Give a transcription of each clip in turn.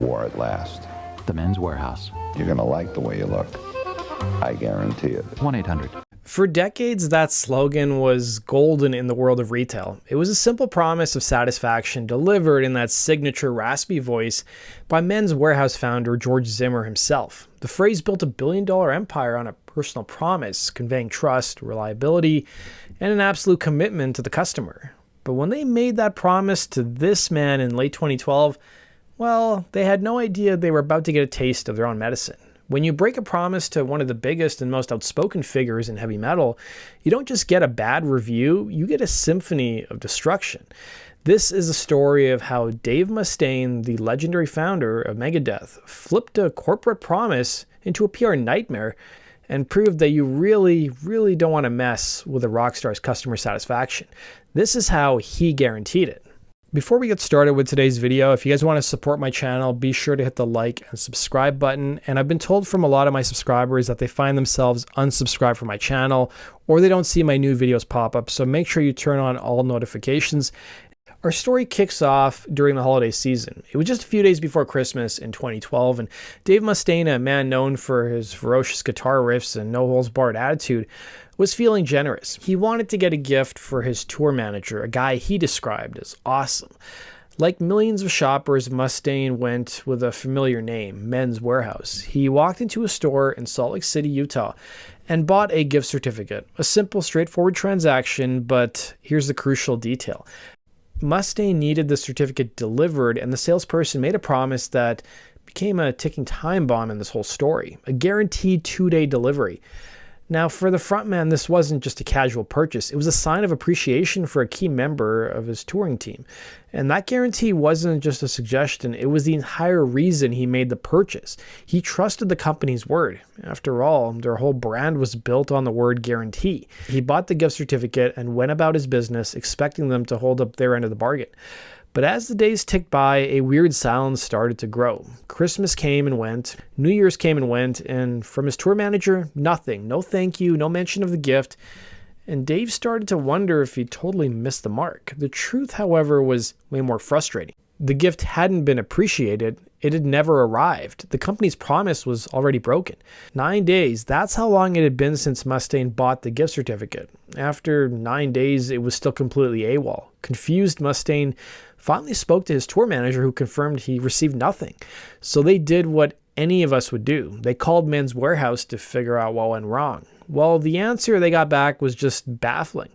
war at last. The Men's Wearhouse. You're gonna like the way you look. I guarantee it. 1-800. For decades, that slogan was golden in the world of retail. It was a simple promise of satisfaction delivered in that signature raspy voice by Men's Wearhouse founder George Zimmer himself. The phrase built a billion-dollar empire on a personal promise, conveying trust, reliability, and an absolute commitment to the customer. But when they made that promise to this man in late 2012, well, they had no idea they were about to get a taste of their own medicine. When you break a promise to one of the biggest and most outspoken figures in heavy metal, you don't just get a bad review, you get a symphony of destruction. This is a story of how Dave Mustaine, the legendary founder of Megadeth, flipped a corporate promise into a PR nightmare and proved that you really don't want to mess with a rock star's customer satisfaction. This is how he guaranteed it. Before we get started with today's video, if you guys want to support my channel, be sure to hit the like and subscribe button. And I've been told from a lot of my subscribers that they find themselves unsubscribed from my channel or they don't see my new videos pop up. So make sure you turn on all notifications. Our story kicks off during the holiday season. It was just a few days before Christmas in 2012, and Dave Mustaine, a man known for his ferocious guitar riffs and no-holds-barred attitude, was feeling generous. He wanted to get a gift for his tour manager, a guy he described as awesome. Like millions of shoppers, Mustaine went with a familiar name, Men's Wearhouse. He walked into a store in Salt Lake City, Utah, and bought a gift certificate. A simple, straightforward transaction, but here's the crucial detail. Mustaine needed the certificate delivered, and the salesperson made a promise that became a ticking time bomb in this whole story, a guaranteed 2-day delivery. Now, for the frontman, this wasn't just a casual purchase. It was a sign of appreciation for a key member of his touring team. And that guarantee wasn't just a suggestion. It was the entire reason he made the purchase. He trusted the company's word. After all, their whole brand was built on the word guarantee. He bought the gift certificate and went about his business, expecting them to hold up their end of the bargain. But as the days ticked by, a weird silence started to grow. Christmas came and went, New Year's came and went, and from his tour manager, nothing. No thank you, no mention of the gift. And Dave started to wonder if he totally missed the mark. The truth, however, was way more frustrating. The gift hadn't been appreciated. It had never arrived. The company's promise was already broken. 9 days, that's how long it had been since Mustaine bought the gift certificate. After 9 days, it was still completely AWOL. Confused, Mustaine finally spoke to his tour manager, who confirmed he received nothing. So they did what any of us would do. They called Men's Wearhouse to figure out what went wrong. Well, the answer they got back was just baffling.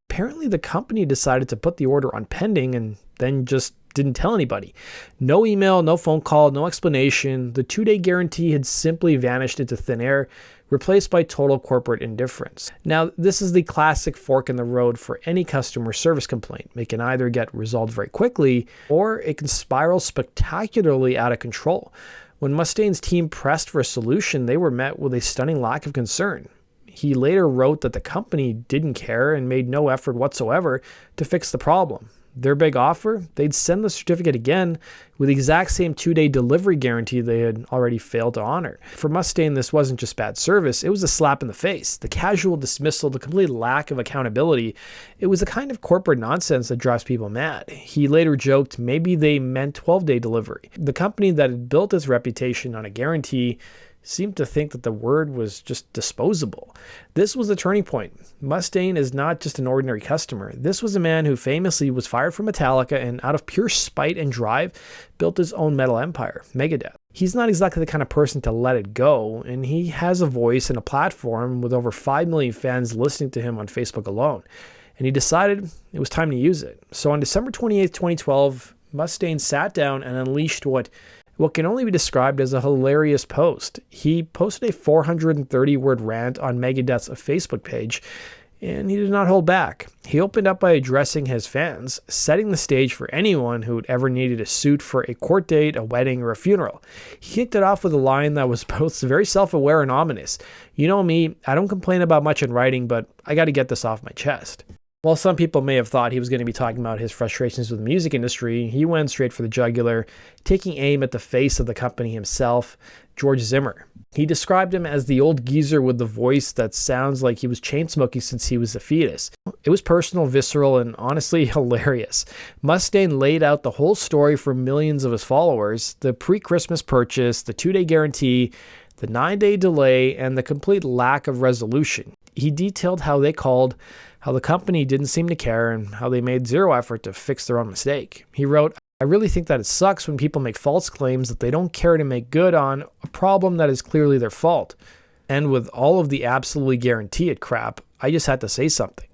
Apparently, the company decided to put the order on pending and then just didn't tell anybody. No email, no phone call, no explanation. The 2-day guarantee had simply vanished into thin air, replaced by total corporate indifference. Now, this is the classic fork in the road for any customer service complaint. It can either get resolved very quickly, or it can spiral spectacularly out of control. When Mustaine's team pressed for a solution, they were met with a stunning lack of concern. He later wrote that the company didn't care and made no effort whatsoever to fix the problem. Their big offer? They'd send the certificate again with the exact same 2-day delivery guarantee they had already failed to honor. For Mustaine, this wasn't just bad service, it was a slap in the face. The casual dismissal, the complete lack of accountability, it was the kind of corporate nonsense that drives people mad. He later joked maybe they meant 12-day delivery. The company that had built its reputation on a guarantee seemed to think that the word was just disposable. This was the turning point. Mustaine is not just an ordinary customer. This was a man who famously was fired from Metallica and out of pure spite and drive, built his own metal empire, Megadeth. He's not exactly the kind of person to let it go, and he has a voice and a platform with over 5 million fans listening to him on Facebook alone. And he decided it was time to use it. So on December 28th, 2012, Mustaine sat down and unleashed what can only be described as a hilarious post. He posted a 430-word rant on Megadeth's Facebook page, and he did not hold back. He opened up by addressing his fans, setting the stage for anyone who had ever needed a suit for a court date, a wedding, or a funeral. He kicked it off with a line that was both very self-aware and ominous. You know me, I don't complain about much in writing, but I got to get this off my chest. While some people may have thought he was going to be talking about his frustrations with the music industry, he went straight for the jugular, taking aim at the face of the company himself, George Zimmer. He described him as the old geezer with the voice that sounds like he was chain smoking since he was a fetus. It was personal, visceral, and honestly hilarious. Mustaine laid out the whole story for millions of his followers: the pre-Christmas purchase, the 2-day guarantee, the 9-day delay, and the complete lack of resolution. He detailed how they called, how the company didn't seem to care, and how they made zero effort to fix their own mistake. He wrote, "I really think that it sucks when people make false claims that they don't care to make good on a problem that is clearly their fault. And with all of the absolutely guarantee it crap, I just had to say something."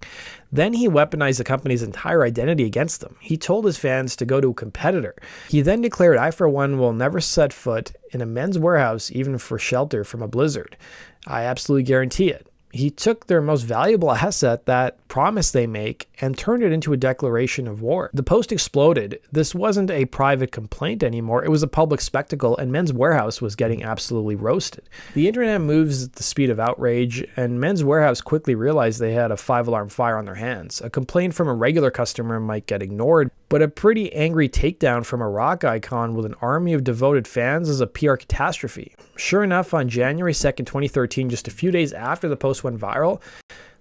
Then he weaponized the company's entire identity against them. He told his fans to go to a competitor. He then declared, "I for one will never set foot in a Men's Wearhouse even for shelter from a blizzard. I absolutely guarantee it." He took their most valuable asset, that promise they make, and turned it into a declaration of war. The post exploded. This wasn't a private complaint anymore. It was a public spectacle, and Men's Wearhouse was getting absolutely roasted. The internet moves at the speed of outrage, and Men's Wearhouse quickly realized they had a 5-alarm fire on their hands. A complaint from a regular customer might get ignored, but a pretty angry takedown from a rock icon with an army of devoted fans is a PR catastrophe. Sure enough, on January 2nd, 2013, just a few days after the post went viral,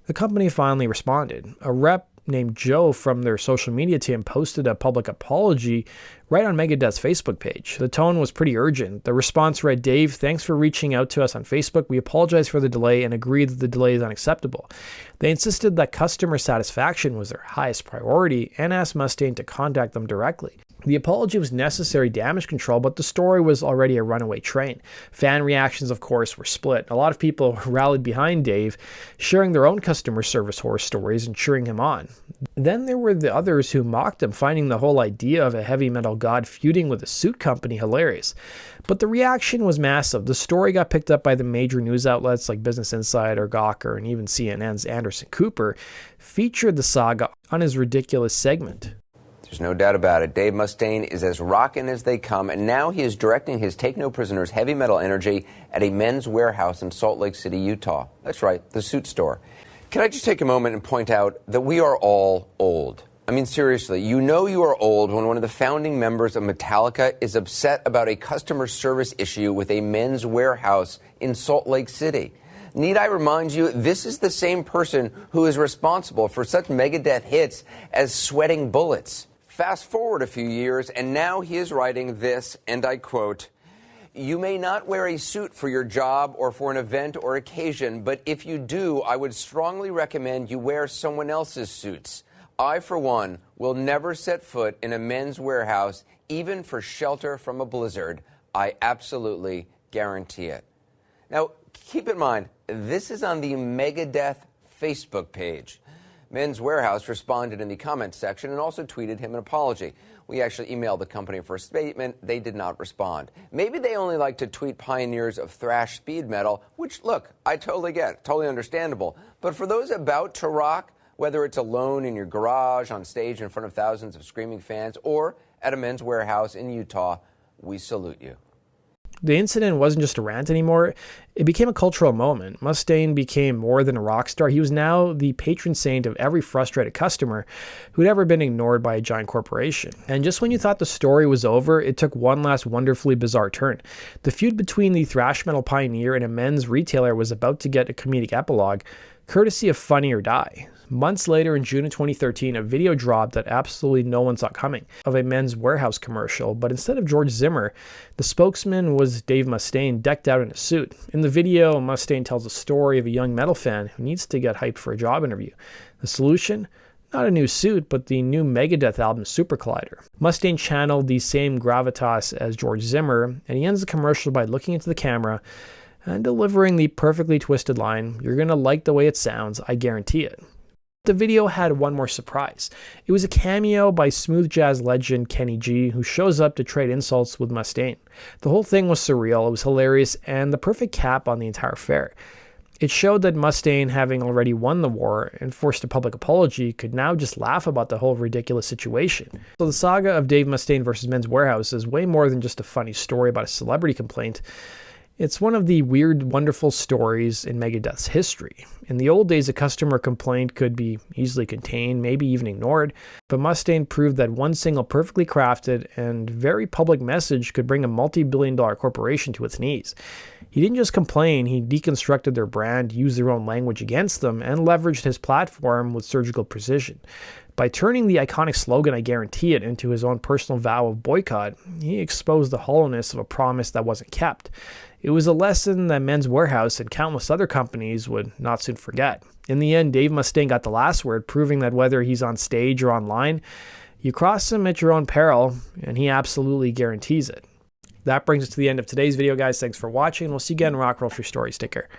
the company finally responded. A rep named Joe from their social media team posted a public apology right on Megadeth's Facebook page. The tone was pretty urgent. The response read, "Dave, thanks for reaching out to us on Facebook. We apologize for the delay and agree that the delay is unacceptable." They insisted that customer satisfaction was their highest priority and asked Mustaine to contact them directly. The apology was necessary damage control, but the story was already a runaway train. Fan reactions, of course, were split. A lot of people rallied behind Dave, sharing their own customer service horror stories and cheering him on. Then there were the others who mocked him, finding the whole idea of a heavy metal god feuding with a suit company hilarious. But the reaction was massive. The story got picked up by the major news outlets like Business Insider, Gawker, and even CNN's Anderson Cooper featured the saga on his ridiculous segment. There's no doubt about it. Dave Mustaine is as rockin' as they come, and now he is directing his Take No Prisoners heavy metal energy at a Men's Wearhouse in Salt Lake City, Utah. That's right, the suit store. Can I just take a moment and point out that we are all old? I mean, seriously, you know you are old when one of the founding members of Metallica is upset about a customer service issue with a Men's Wearhouse in Salt Lake City. Need I remind you, this is the same person who is responsible for such Megadeth hits as Sweating Bullets. Fast forward a few years, and now he is writing this, and I quote, "You may not wear a suit for your job or for an event or occasion, but if you do, I would strongly recommend you wear someone else's suits. I, for one, will never set foot in a Men's Wearhouse, even for shelter from a blizzard. I absolutely guarantee it." Now, keep in mind, this is on the Megadeth Facebook page. Men's Wearhouse responded in the comments section and also tweeted him an apology. We actually emailed the company for a statement. They did not respond. Maybe they only like to tweet pioneers of thrash speed metal, which, look, I totally get, totally understandable. But for those about to rock, whether it's alone in your garage, on stage in front of thousands of screaming fans, or at a Men's Wearhouse in Utah, we salute you. The incident wasn't just a rant anymore. It became a cultural moment. Mustaine became more than a rock star. He was now the patron saint of every frustrated customer who'd ever been ignored by a giant corporation. And just when you thought the story was over, it took one last wonderfully bizarre turn. The feud between the thrash metal pioneer and a men's retailer was about to get a comedic epilogue, courtesy of Funny or Die. Months later, in June of 2013, a video dropped that absolutely no one saw coming of a Men's Wearhouse commercial, but instead of George Zimmer, the spokesman was Dave Mustaine, decked out in a suit. In the video, Mustaine tells a story of a young metal fan who needs to get hyped for a job interview. The solution? Not a new suit, but the new Megadeth album, Super Collider. Mustaine channeled the same gravitas as George Zimmer, and he ends the commercial by looking into the camera and delivering the perfectly twisted line, "You're gonna like the way it sounds, I guarantee it." The video had one more surprise. It was a cameo by smooth jazz legend Kenny G, who shows up to trade insults with Mustaine. The whole thing was surreal, it was hilarious, and the perfect cap on the entire affair. It showed that Mustaine, having already won the war and forced a public apology, could now just laugh about the whole ridiculous situation. So the saga of Dave Mustaine versus Men's Wearhouse is way more than just a funny story about a celebrity complaint. It's one of the weird, wonderful stories in Megadeth's history. In the old days, a customer complaint could be easily contained, maybe even ignored, but Mustaine proved that one single perfectly crafted and very public message could bring a multi-billion-dollar corporation to its knees. He didn't just complain, he deconstructed their brand, used their own language against them, and leveraged his platform with surgical precision. By turning the iconic slogan, "I guarantee it," into his own personal vow of boycott, he exposed the hollowness of a promise that wasn't kept. It was a lesson that Men's Wearhouse and countless other companies would not soon forget. In the end, Dave Mustaine got the last word, proving that whether he's on stage or online, you cross him at your own peril, and he absolutely guarantees it. That brings us to the end of today's video, guys. Thanks for watching. We'll see you again in Rock, Roll, True Stories. Take care.